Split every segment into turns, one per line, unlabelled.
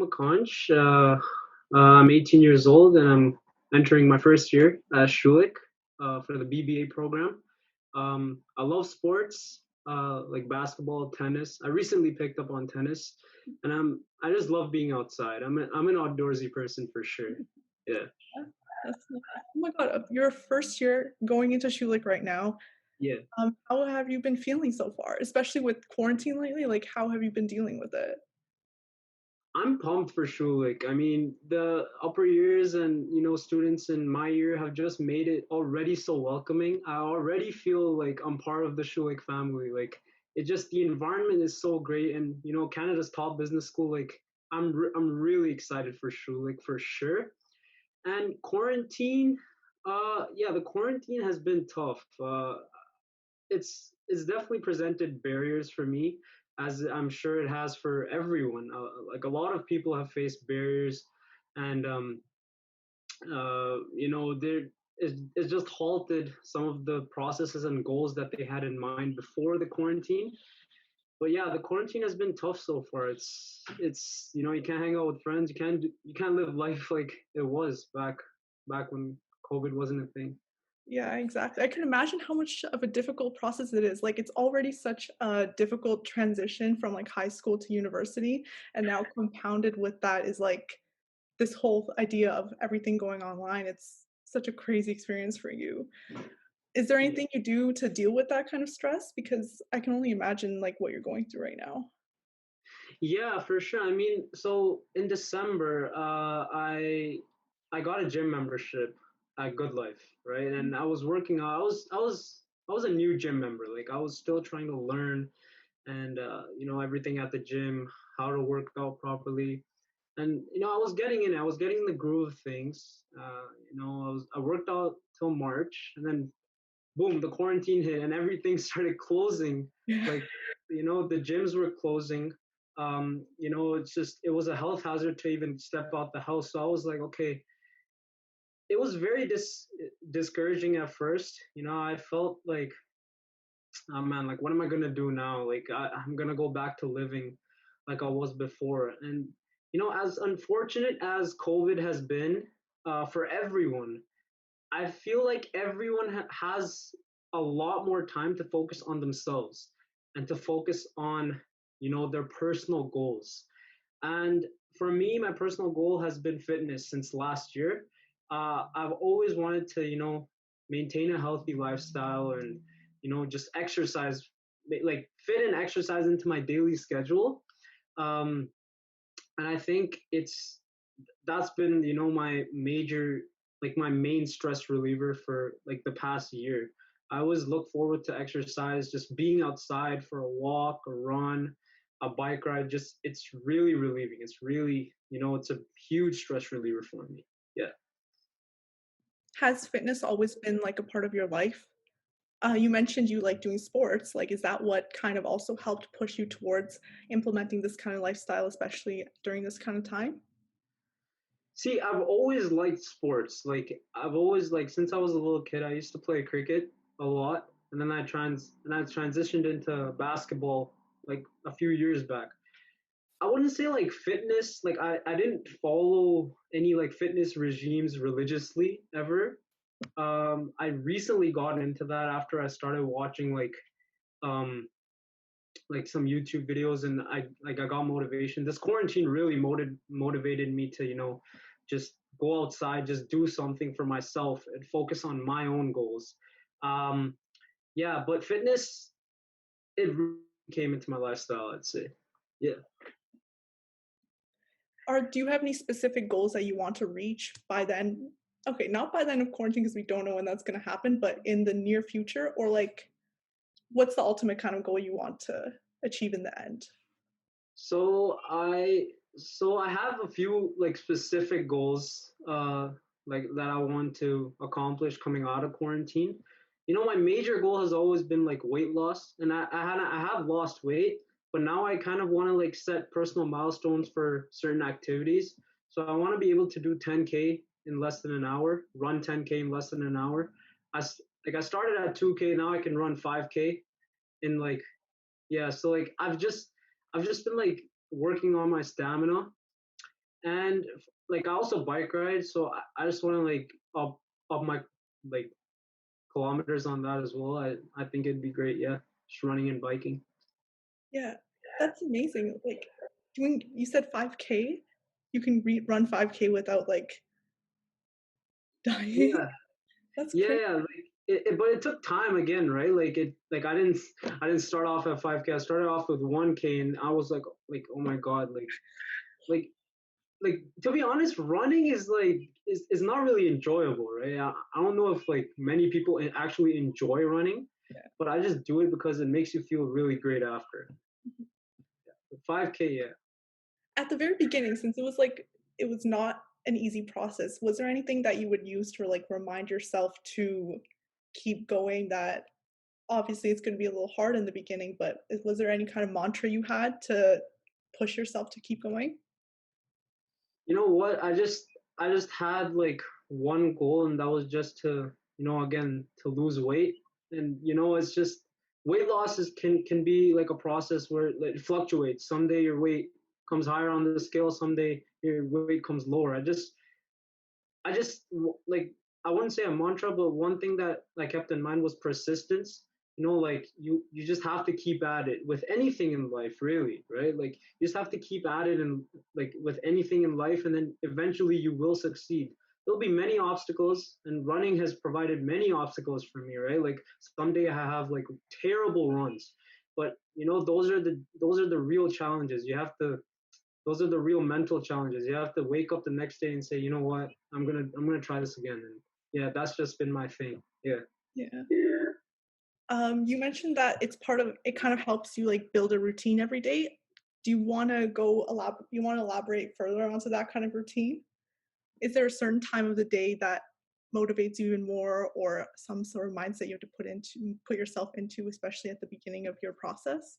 Akansh. I'm 18 years old and I'm entering my first year at Schulich for the BBA program. I love sports like basketball, tennis. I recently picked up on tennis, and I just love being outside. I'm an outdoorsy person for sure. Yeah,
Yeah, that's oh my god, your first year going into Schulich right now.
yeah.
How have you been feeling so far? Especially with quarantine lately, like how have you been dealing with it?
I'm pumped for Schulich. I mean, the upper years and students in my year have just made it already so welcoming. I already feel like I'm part of the Schulich family. Like it just the environment is so great, and Canada's top business school. Like I'm really excited for Schulich for sure. And quarantine, yeah, the quarantine has been tough. It's definitely presented barriers for me, as I'm sure it has for everyone. Like a lot of people have faced barriers, and it's just halted some of the processes and goals that they had in mind before the quarantine. But yeah, the quarantine has been tough so far. It's you can't hang out with friends. You can't live life like it was back when COVID wasn't a thing.
Yeah, exactly. I can imagine how much of a difficult process it is. Like it's already such a difficult transition from like high school to university, and now compounded with that is like this whole idea of everything going online. It's such a crazy experience for you. Is there
Yeah.
anything you do to deal with that kind of stress? Because I can only imagine like what you're going through right now.
Yeah, for sure. I mean, so in December, I got a gym membership at Good Life, right? And I was working out. I was a new gym member. Like I was still trying to learn and everything at the gym, how to work out properly. And I was getting in. I was getting the groove of things. I worked out till March, and then boom, the quarantine hit, and everything started closing.
Yeah.
Like the gyms were closing. It was a health hazard to even step out the house. So I was like, okay, it was very discouraging at first. I felt like, oh man, like what am I gonna do now? Like I'm gonna go back to living like I was before. And as unfortunate as COVID has been for everyone, I feel like everyone has a lot more time to focus on themselves and to focus on their personal goals. And for me, my personal goal has been fitness since last year. I've always wanted to maintain a healthy lifestyle and just exercise, like fit and exercise into my daily schedule. Um, and I think that's been my major, like my main stress reliever for like the past year. I always look forward to exercise, just being outside for a walk, a run, a bike ride. Just it's really relieving. It's really it's a huge stress reliever for me. Yeah.
Has fitness always been like a part of your life? You mentioned you like doing sports. Like, is that what kind of also helped push you towards implementing this kind of lifestyle, especially during this kind of time?
See, I've always liked sports. Like I've always like since I was a little kid, I used to play cricket a lot, and then I transitioned into basketball like a few years back. I wouldn't say like fitness, like I didn't follow any like fitness regimes religiously ever. I recently got into that after I started watching um like some YouTube videos, and I got motivation. This quarantine really motivated me to just go outside, just do something for myself and focus on my own goals. Um, yeah, but fitness, it really came into my lifestyle, I'd say. Yeah.
Or do you have any specific goals that you want to reach by then? Okay, not by the end of quarantine because we don't know when that's going to happen, but in the near future, or like, what's the ultimate kind of goal you want to achieve in the end?
So I have a few like specific goals like that I want to accomplish coming out of quarantine. My major goal has always been like weight loss, and I have lost weight, but now I kind of want to like set personal milestones for certain activities. So I want to be able to do 10K in less than an hour, run 10K in less than an hour. I started at 2K, now I can run 5K in like, yeah, so like I've just been like working on my stamina, and like I also bike ride, so I just want to like up my like kilometers on that as well. I think it'd be great. Yeah, just running and biking.
Yeah, that's amazing. Like doing, you said 5K? You can run 5K without like dying?
Yeah,
That's
yeah,
crazy.
yeah. Like but it took time again, right? Like like I didn't start off at 5K. I started off with 1K, and I was like oh my god, like like to be honest, running is like is not really enjoyable, right? I don't know if like many people actually enjoy running,
Yeah.
but I just do it because it makes you feel really great after.
Mhm.
5K, yeah.
At the very beginning, since it was like it was not an easy process, was there anything that you would use to like remind yourself to keep going that obviously it's going to be a little hard in the beginning, but was there any kind of mantra you had to push yourself to keep going?
You know what? I just had like one goal, and that was just to again to lose weight. And it's just weight losses can be like a process where it fluctuates. Someday your weight comes higher on the scale, someday your weight comes lower. I just like I wouldn't say a mantra, but one thing that I kept in mind was persistence. Like you just have to keep at it with anything in life, really, right? Like you just have to keep at it, and like with anything in life, and then eventually you will succeed. There'll be many obstacles, and running has provided many obstacles for me, right? Like someday I have like terrible runs, but those are the real challenges. Those are the real mental challenges. You have to wake up the next day and say, you know what, I'm gonna try this again. And yeah, that's just been my thing. Yeah.
Yeah. You mentioned that it's part of it kind of helps you like build a routine every day. Do you want to you want to elaborate further onto that kind of routine? Is there a certain time of the day that motivates you even more or some sort of mindset you have to put yourself into, especially at the beginning of your process?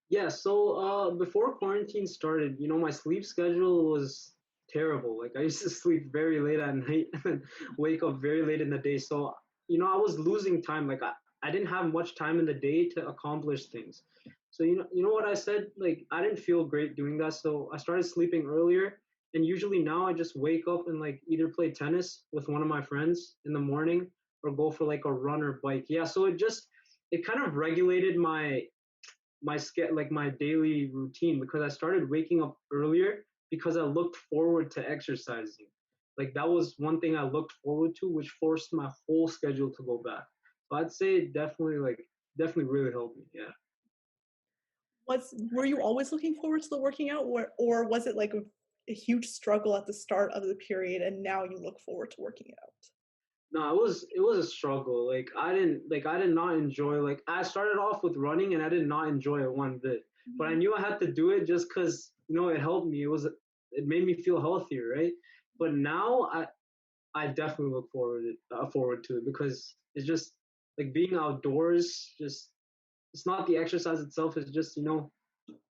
Yeah, so before quarantine started, my sleep schedule was terrible. Like I used to sleep very late at night and wake up very late in the day. So, I was losing time. Like I didn't have much time in the day to accomplish things. So, you know what I said? Like I didn't feel great doing that. So I started sleeping earlier. And usually now I just wake up and like either play tennis with one of my friends in the morning or go for like a run or bike. Yeah, so it kind of regulated my daily routine because I started waking up earlier because I looked forward to exercising. Like that was one thing I looked forward to, which forced my whole schedule to go back. So I'd say it definitely really helped me. Yeah.
Were you always looking forward to the working out or was it like a huge struggle at the start of the period and now you look forward to working out?
No, it was a struggle. I did not enjoy, like I started off with running and I did not enjoy it one bit. But I
Mhm.
knew I had to do it just because it helped me. It made me feel healthier, right? But now I definitely look forward to it because it's just like being outdoors. Just it's not the exercise itself. It's just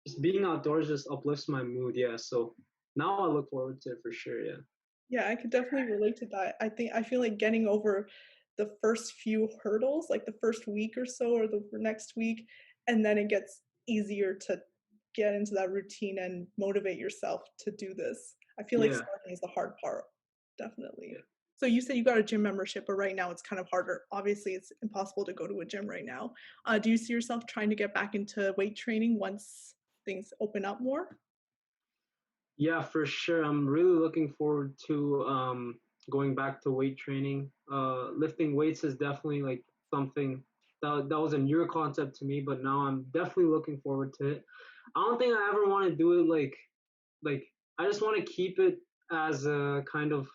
just being outdoors just uplifts my mood. Yeah. So now I look forward to it for sure. Yeah.
Yeah, I could definitely relate to that. I feel like getting over the first few hurdles, like the first week or so or the next week, and then it gets easier to get into that routine and motivate yourself to do this. I feel like
Yeah.
starting is the hard part, definitely.
Yeah.
So you said you got a gym membership, but right now it's kind of harder. Obviously, it's impossible to go to a gym right now. Do you see yourself trying to get back into weight training once things open up more?
Yeah, for sure. I'm really looking forward to going back to weight training. Lifting weights is definitely like something that was a newer concept to me, but now I'm definitely looking forward to it. I don't think I ever want to do it like I just want to keep it as a kind of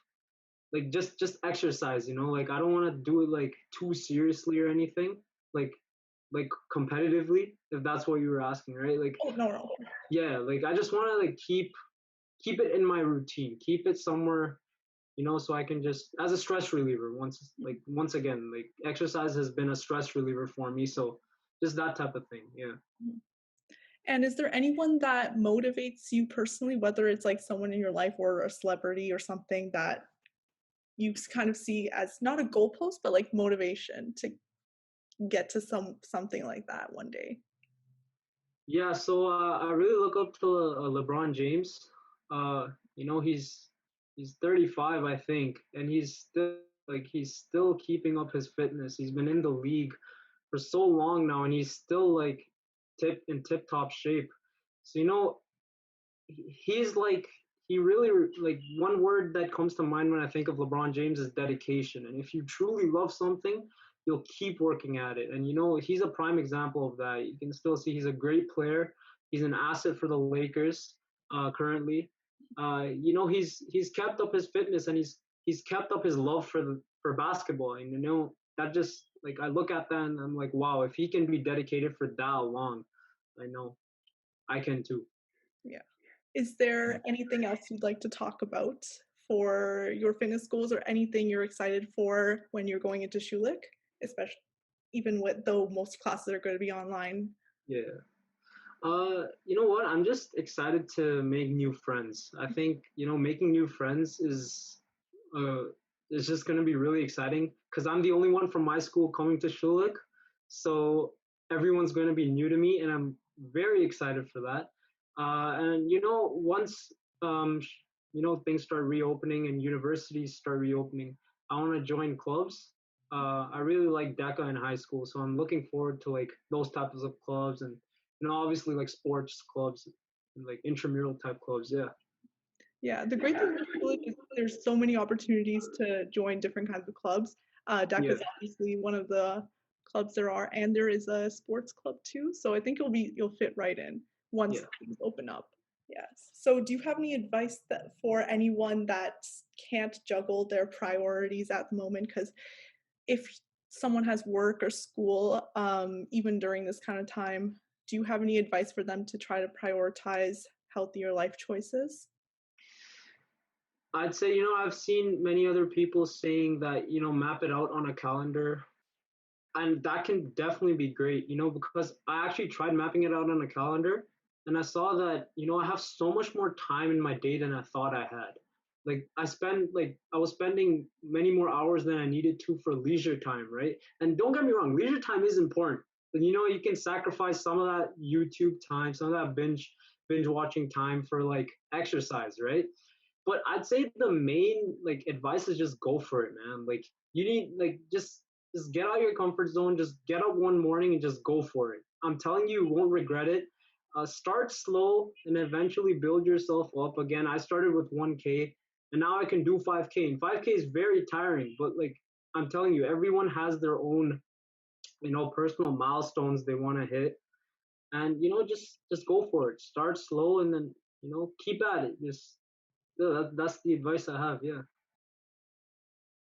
like just exercise, like I don't want to do it like too seriously or anything, like like competitively, if that's what you were asking, right? Like
Oh no, no.
yeah, like I just want to like keep it in my routine, keep it somewhere, so I can just as a stress reliever. Once again, like exercise has been a stress reliever for me, so just that type of thing. Yeah.
And is there anyone that motivates you personally, whether it's like someone in your life or a celebrity or something that you kind of see as not a goalpost, but like motivation to get to something like that one day?
Yeah, so I really look up to LeBron James. You know, he's 35, I think, and he's still keeping up his fitness. He's been in the league for so long now, and he's still like tip top shape. So you know, he's like he really like one word that comes to mind when I think of LeBron James is dedication. And if you truly love something, you'll keep working at it. And you know, he's a prime example of that. You can still see he's a great player. He's an asset for the Lakers currently. You know, he's kept up his fitness and he's kept up his love for basketball. And you know, that just like I look at that and I'm like, wow, if he can be dedicated for that long, I know I can too.
Yeah. Is there anything else you'd like to talk about for your fitness goals or anything you're excited for when you're going into Schulich, especially even with though most classes are going to be online?
Yeah. You know what? I'm just excited to make new friends. I think, you know, making new friends uh is just gonna be really exciting because I'm the only one from my school coming to Schulich. So everyone's gonna be new to me and I'm very excited for that. And you know, once you know things start reopening and universities start reopening, I wanna join clubs. I really like DECA in high school, so I'm looking forward to like those types of clubs and you know, obviously like sports clubs, and, like intramural type clubs. Yeah,
Yeah, the great thing about Schulich is there's so many opportunities to join different kinds of clubs. DECA
yeah,
is obviously one of the clubs there are, and there is a sports club too. So I think you'll fit right in once
yeah.
things open up. Yes. So do you have any advice that for anyone that can't juggle their priorities at the moment? Because if someone has work or school, even during this kind of time, do you have any advice for them to try to prioritize healthier life choices?
I'd say you know I've seen many other people saying that you know map it out on a calendar, and that can definitely be great. You know because I actually tried mapping it out on a calendar, and I saw that you know I have so much more time in my day than I thought I had. Like I was spending many more hours than I needed to for leisure time, right? And don't get me wrong, leisure time is important. And you know you can sacrifice some of that YouTube time, some of that binge watching time for like exercise, right? But I'd say the main like advice is just go for it, man. Like you need like just get out of your comfort zone, just get up one morning and just go for it. I'm telling you, you won't regret it. Start slow and eventually build yourself up. Again, I started with 1K and now I can do 5K. And 5K is very tiring, but like I'm telling you, everyone has their own, you know, personal milestones they want to hit. And you know, just go for it. Start slow and then you know keep at it. Just yeah, that's the advice I have. Yeah.